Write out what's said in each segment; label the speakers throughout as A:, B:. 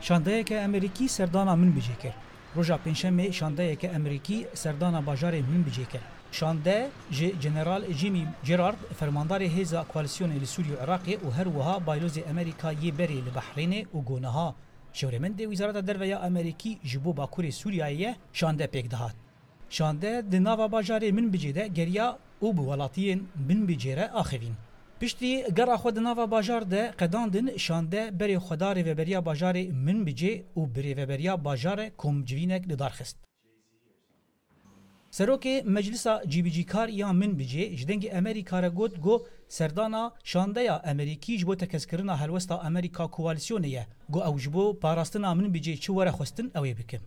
A: شاندەیەکە ئەمریکی سەردانا من بجێ کرد. ڕۆژا پێنجشەممێ شاندەیەکە ئەمریکی سەردانا باژارێ من بجێ کرد. شاندە ji جنرال جیمی جێرارد فەرماندارê hêza koalîsyonê li Sûriye û Iraqê û her wiha bayrozê Amerîkayê berê li Behrênê û goneha şewremendê Wîzareta Derveya Amerîkî ji bo Bakurê Sûriyeyê şande pêk dihat. Şande di nava bajarê min bicê de geriya û bi welatiyên min bicê re axivîn. Piştî gera xwe di nava bajar de qedandin şande berê xweda rêveberiya bajarê min bicê û bi rêveberiya bajarê komcivînek li dar xist. Serokê Meclisa Cîbicîkar ya min bicê ji dengê Amerîka re got serdana şandeya Amerîkî ji bo tekeskirina helwesta Amerîka koalîsyonê ye. Ew ji bo parastina min bicê çi were xwestin ew ê bikin.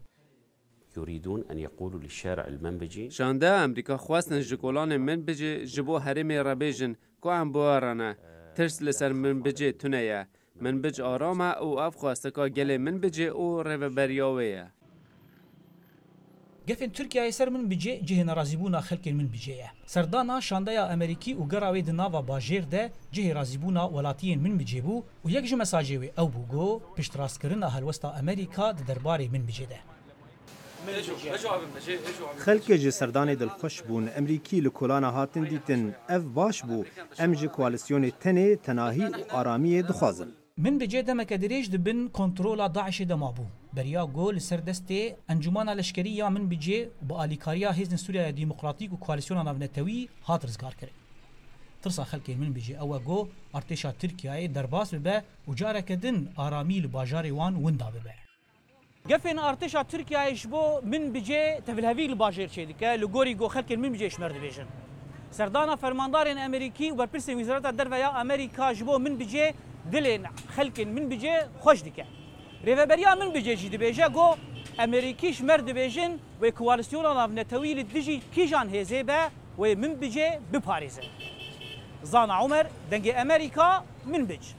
B: يريدون أن يقولوا للشارع المنبجي
C: شانده أمريكا خواستن جکولان منبجی جبو هرم ربیجن کو ام بوارانه ترس لسر منبجی تونیه منبج آرامه او اف خواستکا گل منبجی او ریوبریاویه.
A: Gefên Tirkiyeyê ser min bicê cihê nerazîbûna xelkên min bicê ye. Serdana şandeya Amerîkî û gera wê di nava bajêr de cihê razîbûna welatiyên min bicê bû û yek ji mesajê wê ew bû got piştrastkirina helwesta Amerîka di derbarê min bicê de.
D: خلک جی سردان دلخوش بون امریکی لکولانا هاتن دیتن اف باش بو ام جی کوالسیون تنه تناهی و آرامی دخوازن.
A: من بجێ demeke dirêj dibin kontrola Daişê de mabû. Beriya got li ser destê encumana leşkerî ya min bicê bi alîkariya Hêzên Sûriya Demokratîk û Koalîsyona Navnetewî hat rizgar kirin. Tirsa xelkên min bicê ew e got artêşa Tirkiyeyê derbas bibe û careke din aramî li bajarê wan winda bibe. Gefên artêşa Tirkiyeyê ji bo min bicê tevlihevî li bajêr çê dike li gorî got xelkên min bicê şmer dibêjin. Serdana fermandarên Amerîkî û berpirsên Wîzareta Derveya Amerîka ji bo min bicê dilên xelkên min bicê xweş dike. Rêveberiya min bicê jî dibêje got Amerîkî şmer dibêjin wê koalîsyona navnetewî li dijî kîjan hêzê be wê min bicê biparêzin. Zana Umer dengê Amerîka min bic.